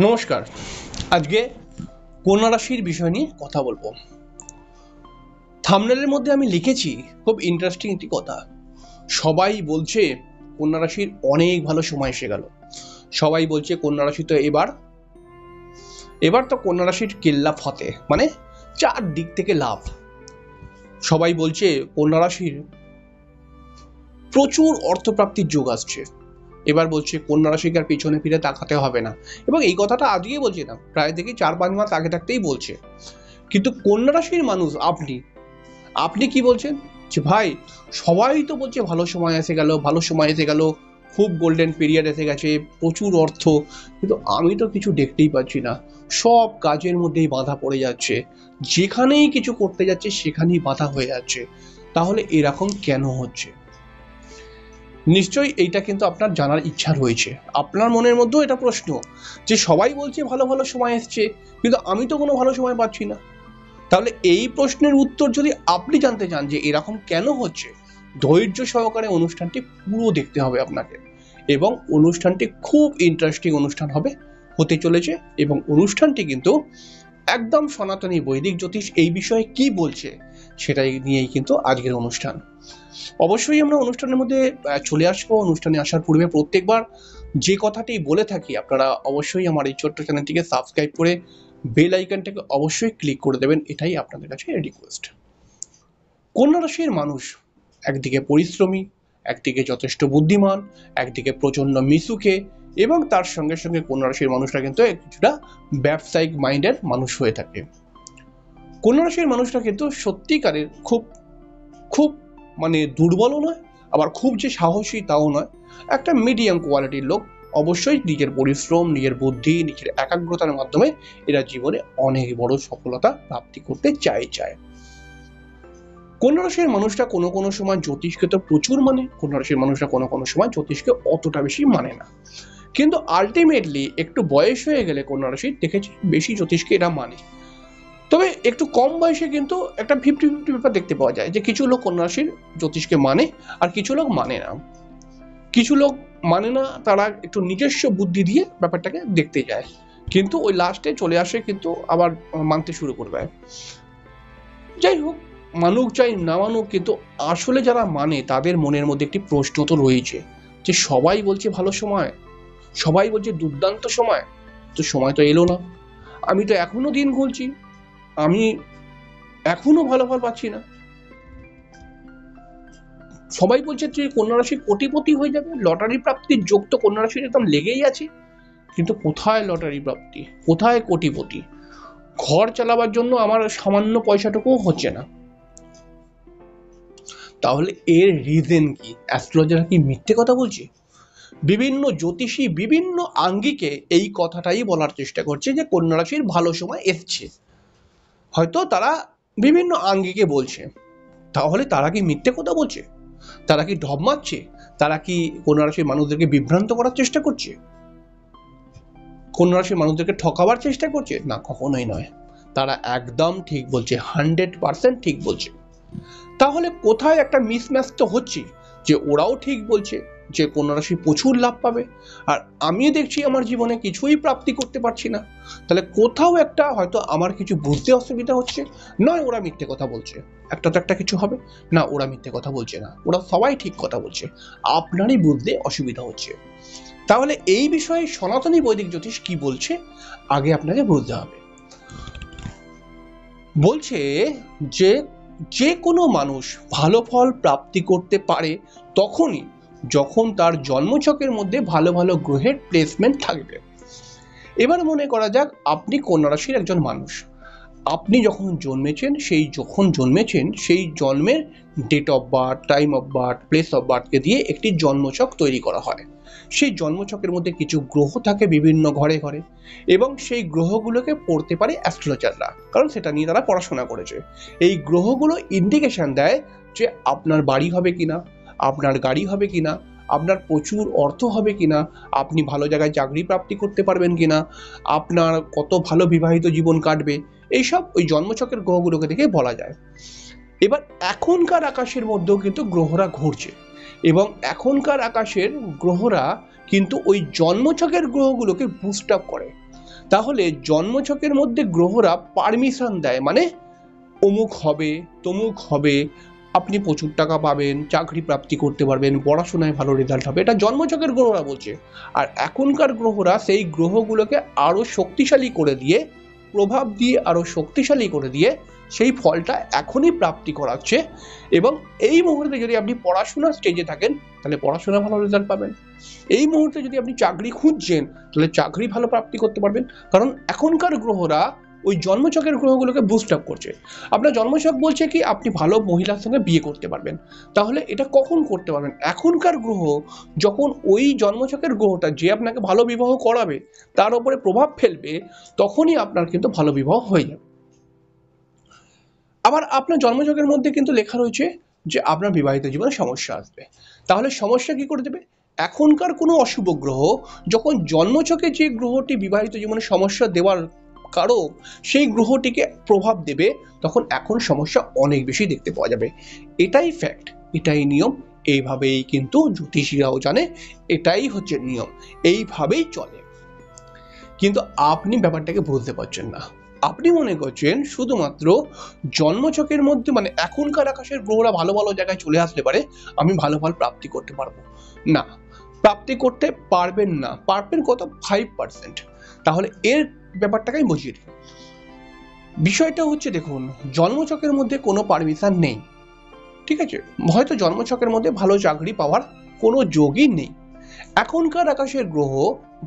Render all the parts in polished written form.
নমস্কার। আজকে কন্যা রাশির বিষয় নিয়ে কথা বলবো। থাম্বনেলের মধ্যে আমি লিখেছি খুব ইন্টারেস্টিং একটি কথা। সবাই বলছে কন্যা রাশির অনেক ভালো সময় এসে গেল। সবাই বলছে কন্যা রাশি তো এবার তো কন্যা রাশির কেল্লা ফতে, মানে চার দিক থেকে লাভ। সবাই বলছে কন্যা রাশির প্রচুর অর্থপ্রাপ্তির যোগ আসছে। এবার বলছে কন্যা রাশিকে আর পিছনে ফিরে তাকাতে হবে না। এবং এই কথাটা আজকেই বলছি না, প্রায় থেকে 4-5 মাস আগে থাকতেই বলছে। কিন্তু কন্যা রাশির মানুষ আপনি কি বলছেন যে ভাই সবাই তো বলছে ভালো সময় এসে গেল, ভালো সময় এসে গেল, খুব গোল্ডেন পিরিয়ড এসে গেছে, প্রচুর অর্থ, কিন্তু আমি তো কিছু দেখতেই পাচ্ছি না। সব কাজের মধ্যেই বাধা পড়ে যাচ্ছে, যেখানেই কিছু করতে যাচ্ছে সেখানেই বাধা হয়ে যাচ্ছে। তাহলে এরকম কেন হচ্ছে? নিশ্চয়ই এইটা কিন্তু আপনার জানার ইচ্ছা রয়েছে। আপনার মনের মধ্যেও এটা প্রশ্ন যে সবাই বলছে ভালো ভালো সময় এসছে, কিন্তু আমি তো কোনো ভালো সময় পাচ্ছি না। তাহলে এই প্রশ্নের উত্তর যদি আপনি জানতে চান যে এরকম কেন হচ্ছে, ধৈর্য সহকারে অনুষ্ঠানটি পুরো দেখতে হবে আপনাকে। এবং অনুষ্ঠানটি খুব ইন্টারেস্টিং অনুষ্ঠান হতে চলেছে। এবং অনুষ্ঠানটি কিন্তু একদম সনাতনী বৈদিক জ্যোতিষ এই বিষয়ে কি বলছে সেটাই নিয়েই কিন্তু আজকের অনুষ্ঠান। অবশ্যই আমরা অনুষ্ঠানের মধ্যে চলে আসবো। অনুষ্ঠানে আসার পূর্বে প্রত্যেকবার যে কথাটি বলে থাকি, আপনারা অবশ্যই আমার এই ছোট্ট চ্যানেলটিকে সাবস্ক্রাইব করে বেল আইকনটাকে অবশ্যই ক্লিক করে দেবেন, এটাই আপনাদের কাছে রিকোয়েস্ট। কন্যা রাশির মানুষ একদিকে পরিশ্রমী, একদিকে যথেষ্ট বুদ্ধিমান, একদিকে প্রচন্ড মিশুকে, এবং তার সঙ্গে সঙ্গে কন্যা রাশির মানুষরা কিন্তু কিছুটা ব্যবসায়িক মাইন্ডের মানুষ হয়ে থাকে। কন্যা রাশির মানুষরা কিন্তু সত্যিকারের খুব খুব মানে দুর্বলও নয়, আবার খুব যে সাহসী তাও নয়, একটা মিডিয়াম কোয়ালিটির লোক। অবশ্যই নিজের পরিশ্রম, নিজের বুদ্ধি, নিজের একাগ্রতার মাধ্যমে এরা জীবনে অনেক বড় সফলতা প্রাপ্তি করতে চায়। কন্যা রাশির মানুষরা কোনো কোনো সময় জ্যোতিষকে তো প্রচুর মানে, কন্যা রাশির মানুষরা কোনো কোনো সময় জ্যোতিষকে অতটা বেশি মানে না। কিন্তু আলটিমেটলি একটু বয়স হয়ে গেলে কন্যা রাশির দেখেছি বেশি জ্যোতিষকে এরা মানে। তবে একটু কম বয়সে কিন্তু একটা 50-50 ব্যাপার দেখতে পাওয়া যায়, যে কিছু লোক কন্যা রাশির জ্যোতিষকে মানে আর কিছু লোক মানে না। কিছু লোক মানে না, তারা একটু নিজস্ব বুদ্ধি দিয়ে ব্যাপারটাকে দেখতে যায়, কিন্তু ওই লাস্টে চলে আসে কিন্তু আবার মানতে শুরু করবে। যাই হোক, মানুক চাই না মানুক, কিন্তু আসলে যারা মানে তাদের মনের মধ্যে একটি প্রশ্ন তো রয়েছে, যে সবাই বলছে ভালো সময়, সবাই বলছে দুর্দান্ত সময়, তো সময় তো এলো না। আমি তো এখনো দিন গুনছি, আমি এখনো ভালো ফল পাচ্ছি না। সবাই বলছে তুই কন্যা রাশি কোটিপতি হয়ে যাবে, লটারি প্রাপ্তির যোগ তো কন্যা রাশির একদম লেগেই আছে। কিন্তু কোথায় লটারি প্রাপ্তি, কোথায় কোটিপতি? ঘর চালাবার জন্য আমার সামান্য পয়সাটুকুও হচ্ছে না। তাহলে এর রিজন কি? অ্যাস্ট্রোলজাররা কি মিথ্যে কথা বলছে? বিভিন্ন জ্যোতিষী বিভিন্ন আঙ্গিকে এই কথাটাই বলার চেষ্টা করছে যে কন্যা রাশির ভালো সময় এসছে। হয়তো তারা বিভিন্ন আঙ্গিকে বলছে, তাহলে তারা কি মিথ্যে কথা বলছে? তারা কি ঢপ মারছে? তারা কি কন্যা রাশির মানুষদেরকে বিভ্রান্ত করার চেষ্টা করছে? কন্যা রাশির মানুষদেরকে ঠকাবার চেষ্টা করছে? না, কখনোই নয়। তারা একদম ঠিক বলছে, 100% ঠিক বলছে। তাহলে কোথায় একটা মিসম্যাচ তো হচ্ছে, যে ওরাও ঠিক বলছে যে কন্যা রাশি প্রচুর লাভ পাবে, আর আমিও দেখছি আমার জীবনে কিছুই প্রাপ্তি করতে পারছি না। তাহলে কোথাও একটা হয়তো আমার কিছু বুঝতে অসুবিধা হচ্ছে। নয় ওরা মিথ্যে কথা বলছে, একটা তো একটা কিছু হবে না। ওরা মিথ্যে কথা বলছে না, ওরা সবাই ঠিক কথা বলছে, আপনারই বুঝতে অসুবিধা হচ্ছে। তাহলে এই বিষয়ে সনাতনী বৈদিক জ্যোতিষ কি বলছে আগে আপনাকে বুঝতে হবে। বলছে যে যে কোনো মানুষ ভালো ফল প্রাপ্তি করতে পারে তখনই যখন তার জন্মছকের মধ্যে ভালো ভালো গ্রহের প্লেসমেন্ট থাকবে। এবার মনে করা যাক আপনি কন্যা রাশির একজন মানুষ। আপনি যখন জন্মেছেন সেই জন্মের date of birth, time of birth, place of বার্থকে দিয়ে একটি জন্মছক তৈরি করা হয়। সেই জন্মছকের মধ্যে কিছু গ্রহ থাকে বিভিন্ন ঘরে ঘরে, এবং সেই গ্রহগুলোকে পড়তে পারে অ্যাস্ট্রোলজাররা, কারণ সেটা নিয়ে তারা পড়াশোনা করেছে। এই গ্রহগুলো ইন্ডিকেশন দেয় যে আপনার বাড়ি হবে কিনা, আপনার গাড়ি হবে কিনা, আপনার প্রচুর অর্থ হবে কিনা, আপনি ভালো জায়গায় চাকরি প্রাপ্তি করতে পারবেন কিনা, আপনার কত ভালো বিবাহিত জীবন কাটবে, এইসব ওই জন্মছকের গ্রহগুলোকে দেখে বলা যায়। এবার এখনকার আকাশের মধ্যেও কিন্তু গ্রহরা ঘুরছে, এবং এখনকার আকাশের গ্রহরা কিন্তু ওই জন্মছকের গ্রহগুলোকে বুস্ট আপ করে। তাহলে জন্মছকের মধ্যে গ্রহরা পারমিশন দেয়, মানে অমুক হবে, তমুক হবে, আপনি প্রচুর টাকা পাবেন, চাকরি প্রাপ্তি করতে পারবেন, পড়াশোনায় ভালো রেজাল্ট হবে, এটা জন্মছকের গ্রহরা বলছে। আর এখনকার গ্রহরা সেই গ্রহগুলোকে আরো শক্তিশালী করে দিয়ে, প্রভাব দিয়ে আরো শক্তিশালী করে দিয়ে সেই ফলটা এখনই প্রাপ্তি করাচ্ছে। এবং এই মুহূর্তে যদি আপনি পড়াশোনার স্টেজে থাকেন তাহলে পড়াশোনা ভালো রেজাল্ট পাবেন, এই মুহূর্তে যদি আপনি চাকরি খুঁজছেন তাহলে চাকরি ভালো প্রাপ্তি করতে পারবেন, কারণ এখনকার গ্রহরা ওই জন্মছকের গ্রহগুলোকে বুস্ট আপ করছে। আপনার জন্মছক বলছে কি আপনি ভালো মহিলার সঙ্গে বিয়ে করতে পারবেন, তাহলে এটা কখন করতে পারবেন? এখনকার গ্রহ যখন ওই জন্মছকের গ্রহটা যে আপনাকে ভালো বিবাহ করাবে তার উপরে প্রভাব ফেলবে, তখনই আপনার কিন্তু ভালো বিবাহ হয়ে যাবে। আবার আপনার জন্মছকের মধ্যে কিন্তু লেখা রয়েছে যে আপনার বিবাহিত জীবনে সমস্যা আসবে, তাহলে সমস্যা কি করে দেবে? এখনকার কোনো অশুভ গ্রহ যখন জন্মছকে যে গ্রহটি বিবাহিত জীবনে সমস্যা দেওয়ার কারক সেই গ্রহটিকে প্রভাব দেবে, তখন এখন সমস্যা অনেক বেশি দেখতে পাওয়া যাবে। এটাই ফ্যাক্ট, এটাই নিয়ম, এইভাবেই কিন্তু জ্যোতিষীরাও জানে, এটাই হচ্ছে নিয়ম, এইভাবেই চলে। কিন্তু আপনি ব্যাপারটাকে বুঝতে পারছেন না, আপনি মনে করছেন শুধুমাত্র জন্মছকের মধ্যে মানে এখনকার আকাশের গ্রহরা ভালো ভালো জায়গায় চলে আসলে পারে আমি ভালো ফল প্রাপ্তি করতে পারবো। না, প্রাপ্তি করতে পারবেন না, পারবেন কত? 5%। তাহলে এর ব্যাপারটাকে আমি বুঝিয়ে দিই। বিষয়টা হচ্ছে দেখুন, জন্মছকের মধ্যে কোনো পারমিশন নেই, ঠিক আছে? হয়তো জন্মছকের মধ্যে ভালো চাকরি পাওয়ার কোনো যোগই নেই। এখনকার আকাশের গ্রহ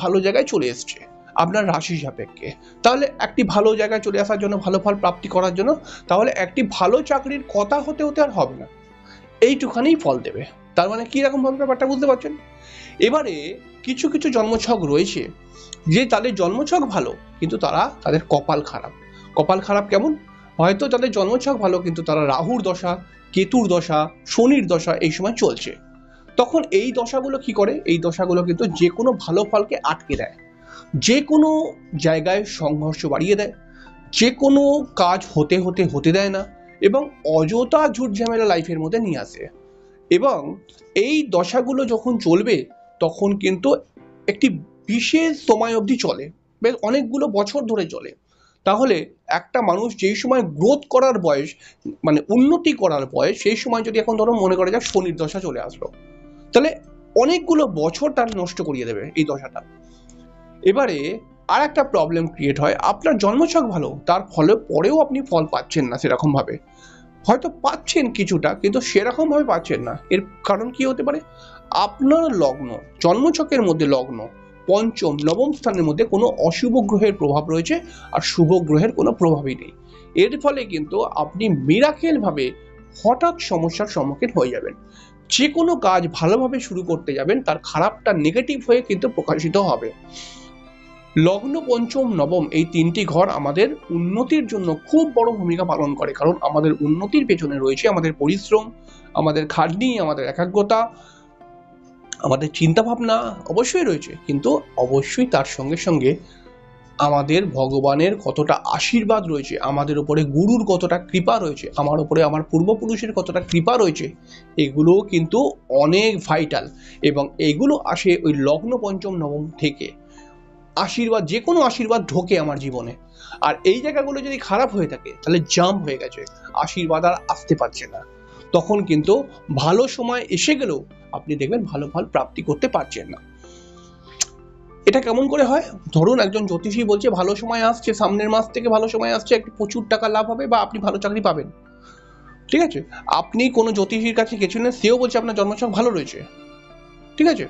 ভালো জায়গায় চলে এসছে আপনার রাশি সাপেক্ষে, তাহলে একটি ভালো জায়গায় চলে আসার জন্য, ভালো ফল প্রাপ্তি করার জন্য, তাহলে একটি ভালো চাকরির কথা হতে হতে আর হবে না, এইটুখানেই ফল দেবে। তার মানে কি রকম ভাবে ব্যাপারটা বুঝতে পারছেন? এবারে কিছু কিছু জন্মছক রয়েছে যে তাদের জন্মছক ভালো কিন্তু তাদের কপাল খারাপ। কপাল খারাপ কেমন? হয়তো তাদের জন্মছক ভালো কিন্তু তারা রাহুর দশা, কেতুর দশা, শনির দশা এই সময় চলছে। তখন এই দশাগুলো কি করে? এই দশাগুলো কিন্তু যে কোনো ভালো ফলকে আটকে দেয়, যে কোনো জায়গায় সংঘর্ষ বাড়িয়ে দেয়, যে কোনো কাজ হতে হতে হতে দেয় না, এবং অযথা ঝুট ঝামেলা লাইফের মধ্যে নিয়ে আসে। এবং এই দশাগুলো যখন চলবে তখন কিন্তু একটি বিশেষ সময় অবধি চলে, বেশ অনেকগুলো বছর ধরে চলে। তাহলে একটা মানুষ যেই সময় গ্রোথ করার বয়স, মানে উন্নতি করার বয়স, সেই সময় যদি এখন ধরো মনে করে যাক শনির দশা চলে আসলো, তাহলে অনেকগুলো বছর তার নষ্ট করিয়ে দেবে এই দশাটা। এবারে আর একটা প্রবলেম ক্রিয়েট হয়, আপনার জন্মছক ভালো, তার ফলে পরেও আপনি ফল পাচ্ছেন না সেরকম ভাবে, হয়তো পাচ্ছেন কিছুটা কিন্তু সেরকম ভাবে পাচ্ছেন না। এর কারণ কি হতে পারে? আপনার লগ্ন, জন্মছকের মধ্যে লগ্ন পঞ্চম নবম স্থানের মধ্যে কোনো অশুভ গ্রহের প্রভাব রয়েছে আর শুভ গ্রহের কোনো প্রভাবই নেই। এর ফলে কিন্তু আপনি মিরাকেল ভাবে হঠাৎ সমস্যার সম্মুখীন হয়ে যাবেন। যে কোনো কাজ ভালোভাবে শুরু করতে যাবেন তার খারাপটা নেগেটিভ হয়ে কিন্তু প্রকাশিত হবে। লগ্ন পঞ্চম নবম এই তিনটি ঘর আমাদের উন্নতির জন্য খুব বড় ভূমিকা পালন করে, কারণ আমাদের উন্নতির পেছনে রয়েছে আমাদের পরিশ্রম, আমাদের খাটনি, আমাদের একাগ্রতা, আমাদের চিন্তা ভাবনা অবশ্যই রয়েছে, কিন্তু অবশ্যই তার সঙ্গে সঙ্গে আমাদের ভগবানের কতটা আশীর্বাদ রয়েছে, আমাদের উপরে গুরুর কতটা কৃপা রয়েছে, আমার উপরে আমার পূর্বপুরুষের কতটা কৃপা রয়েছে, এগুলো কিন্তু অনেক ভাইটাল। এবং এগুলো আসে ওই লগ্ন পঞ্চম নবম থেকে। আশীর্বাদ, যে কোনো আশীর্বাদ ঢোকে আমার জীবনে, আর এই জায়গাগুলো যদি খারাপ হয়ে থাকে তাহলে জাম্প হয়ে গেছে, আশীর্বাদ আর আসতে পারছে না, তখন কিন্তু ভালো সময় এসে গেলেও আপনি দেখবেন ভালো ফল প্রাপ্তি করতে পারছেন না। এটা কেমন করে হয়? ধরুন একজন জ্যোতিষী বলছে ভালো সময় আসছে, সামনের মাস থেকে ভালো সময় আসছে, একটু প্রচুর টাকা লাভ হবে বা আপনি ভালো চাকরি পাবেন, ঠিক আছে? আপনি কোনো জ্যোতিষীর কাছে গেছিলেন, সেও বলছে আপনার জন্মছক ভালো রয়েছে, ঠিক আছে,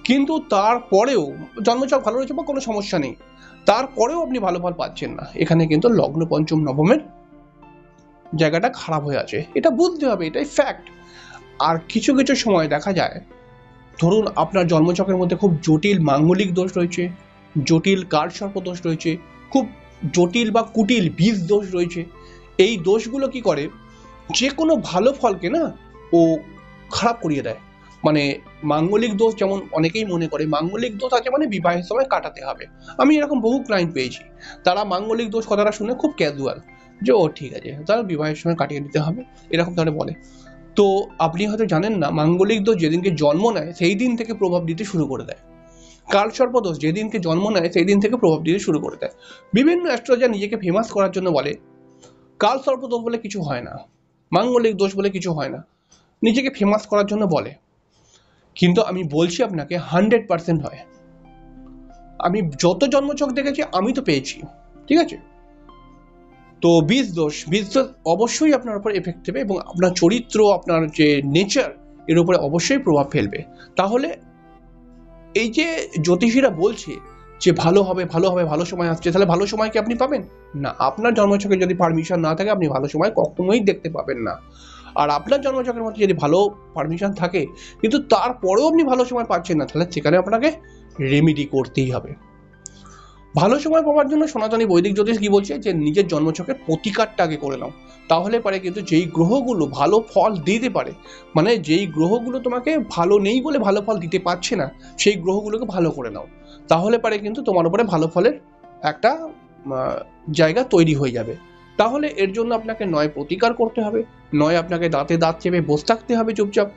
কিন্তু তারপরেও জন্মছক ভালো রয়েছে বা কোনো সমস্যা নেই, তারপরেও আপনি ভালো ফল পাচ্ছেন না, এখানে কিন্তু লগ্ন পঞ্চম নবমের জায়গাটা খারাপ হয়ে আছে, এটা বুঝতে হবে, এটাই ফ্যাক্ট। আর কিছু কিছু সময় দেখা যায়, ধরুন আপনার জন্মছকের মধ্যে খুব জটিল মাঙ্গলিক দোষ রয়েছে, জটিল কালসর্প দোষ রয়েছে, খুব জটিল বা কুটিল বীজ দোষ রয়েছে। এই দোষগুলো কি করে, যে কোনো ভালো ফলকে না ও খারাপ করিয়ে দেয়। মানে মাঙ্গলিক দোষ, যেমন অনেকেই মনে করে মাঙ্গলিক দোষ আছে মানে বিবাহের সময় কাটাতে হবে। আমি এরকম বহু ক্লায়েন্ট পেয়েছি, তারা মাঙ্গলিক দোষ কথাটা শুনে খুব ক্যাজুয়াল, যে ও ঠিক আছে তারা বিবাহের সময় কাটিয়ে দিতে হবে, এরকম তারা বলে। তো আপনি হয়তো জানেন না, মাঙ্গলিক দোষ যেদিনকে জন্ম নেয় সেই দিন থেকে প্রভাব দিতে শুরু করে দেয়। কালসর্পদোষ যেদিনকে জন্ম নেয় সেই দিন থেকে প্রভাব দিতে শুরু করে দেয়। বিভিন্ন অ্যাস্ট্রোলজার নিজেকে ফেমাস করার জন্য বলে কালসর্পদোষ বলে কিছু হয় না, মাঙ্গলিক দোষ বলে কিছু হয় না, নিজেকে ফেমাস করার জন্য বলে। কিন্তু আমি বলছি আপনাকে 100% হয়। আমি যত জন্মছক দেখেছি আমি তো পেয়েছি, ঠিক আছে? তো বীজ দোষ অবশ্যই আপনার উপর এফেক্ট দেবে এবং আপনার চরিত্র, আপনার যে নেচার, এর উপরে অবশ্যই প্রভাব ফেলবে। তাহলে এই যে জ্যোতিষীরা বলছে যে ভালো হবে ভালো হবে, ভালো সময় আসছে, তাহলে ভালো সময় কি আপনি পাবেন না? আপনার জন্মছকে যদি পারমিশন না থাকে আপনি ভালো সময় কখনোই দেখতে পাবেন না। আর আপনার জন্মছকের মধ্যে যদি ভালো পারমিশন থাকে কিন্তু তারপরেও আপনি ভালো সময় পাচ্ছেন না, তাহলে সেখানে আপনাকে রেমিডি করতেই হবে। ভালো সময় পাওয়ার জন্য সনাতনী বৈদিক জ্যোতিষ কি বলছে যে নিজের জন্মছকের প্রতিকারটা আগে করে নাও, তাহলে পারে কিন্তু যেই গ্রহগুলো ভালো ফল দিতে পারে, মানে যেই গ্রহগুলো তোমাকে ভালো নেই বলে ভালো ফল দিতে পারছে না, সেই গ্রহগুলোকে ভালো করে নাও, তাহলে পারে কিন্তু তোমার উপরে ভালো ফলের একটা জায়গা তৈরি হয়ে যাবে। তাহলে এর জন্য আপনাকে নয় প্রতিকার করতে হবে, নয় আপনাকে দাঁতে দাঁত চেপে বসে থাকতে হবে চুপচাপ,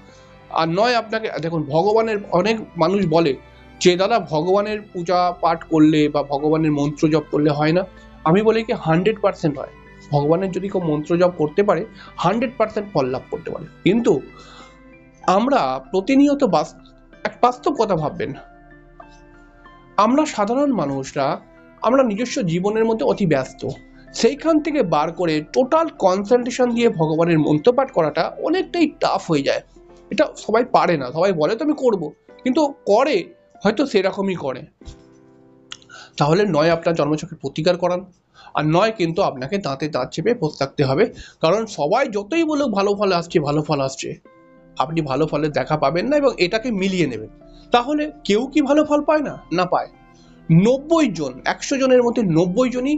আর নয় আপনাকে দেখুন ভগবানের, অনেক মানুষ বলে যে দাদা ভগবানের পূজা পাঠ করলে বা ভগবানের মন্ত্র জপ করলে হয় না। আমি বলি কি 100% হয়। ভগবানের যদি কেউ মন্ত্র জপ করতে পারে 100% ফল লাভ করতে পারে। কিন্তু আমরা প্রতিনিয়ত এক বাস্তব কথা ভাববেন, আমরা সাধারণ মানুষরা আমরা নিজস্ব জীবনের মধ্যে অতি ব্যস্ত, সেইখান থেকে বার করে টোটাল কনসেন্ট্রেশন দিয়ে ভগবানের মন্ত্র পাঠ করাটা অনেকটাই টাফ হয়ে যায়। এটা সবাই পারে না, সবাই বলে তো আমি করবো, কিন্তু করে হয়তো সেরকমই করে। তাহলে নয় আপনার জন্মছকের প্রতিকার করান, আর নয় কিন্তু আপনাকে দাঁতে দাঁত চেপে বসে থাকতে হবে। কারণ সবাই যতই বলুক ভালো ফল আসছে ভালো ফল আসছে, আপনি ভালো ফলের দেখা পাবেন না এবং এটাকে মিলিয়ে নেবেন। তাহলে কেউ কি ভালো ফল পায় না? না পায়। 90 জন 100 জনের মধ্যে 90 জনই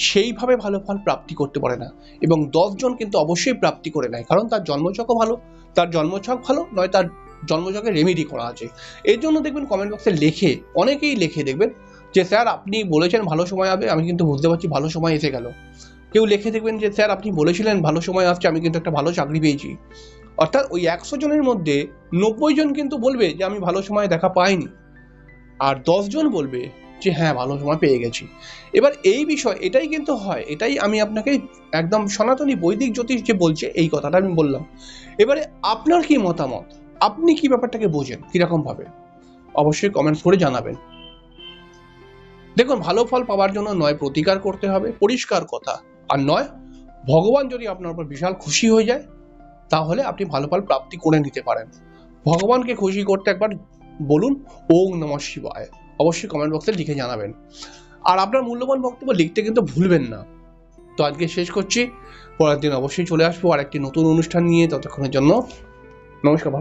সেইভাবে ভালো ফল প্রাপ্তি করতে পারে না, এবং 10 জন কিন্তু অবশ্যই প্রাপ্তি করে নেয়, কারণ তার জন্মছকও ভালো, তার জন্মছক ভালো নয় তার জন্মছকে রেমেডি করা আছে। এই জন্য দেখবেন কমেন্ট বক্সে লেখে, অনেকেই লেখে দেখবেন যে স্যার আপনি বলেছেন ভালো সময় আসবে, আমি কিন্তু বুঝতে পারছি ভালো সময় এসে গেল। কেউ লিখে দেখবেন যে স্যার আপনি বলেছিলেন ভালো সময় আসছে, আমি কিন্তু একটা ভালো চাকরি পেয়েছি। অর্থাৎ ওই 100 জনের মধ্যে 90 জন কিন্তু বলবে যে আমি ভালো সময় দেখা পাইনি, আর 10 জন বলবে যে হ্যাঁ ভালো সময় পেয়ে গেছি। এবার এই বিষয় এটাই কিন্তু হয়, এটাই আমি আপনাকে একদম সনাতনী বৈদিক জ্যোতিষ যে বলছে এই কথাটা আমি বললাম। এবারে আপনার কি মতামত, আপনি কি ব্যাপারটাকে বোঝেন কিরকম ভাবে, অবশ্যই কমেন্টস করে জানাবেন। দেখুন ভালো ফল পাওয়ার জন্য নয় প্রতিকার করতে হবে, পরিষ্কার কথা, আর নয় ভগবান যদি আপনার উপর বিশাল খুশি হয়ে যায় তাহলে আপনি ভালো ফল প্রাপ্তি করে নিতে পারেন। ভগবানকে খুশি করতে একবার বলুন ওম নমঃ শিবায়, অবশ্যই কমেন্ট বক্সে লিখে জানাবেন। আর আপনার মূল্যবান বক্তব্য লিখতে কিন্তু ভুলবেন না। তো আজকে শেষ করছি, পরের দিন অবশ্যই চলে আসবো আর একটি নতুন অনুষ্ঠান নিয়ে। ততক্ষণের জন্য নমস্কার।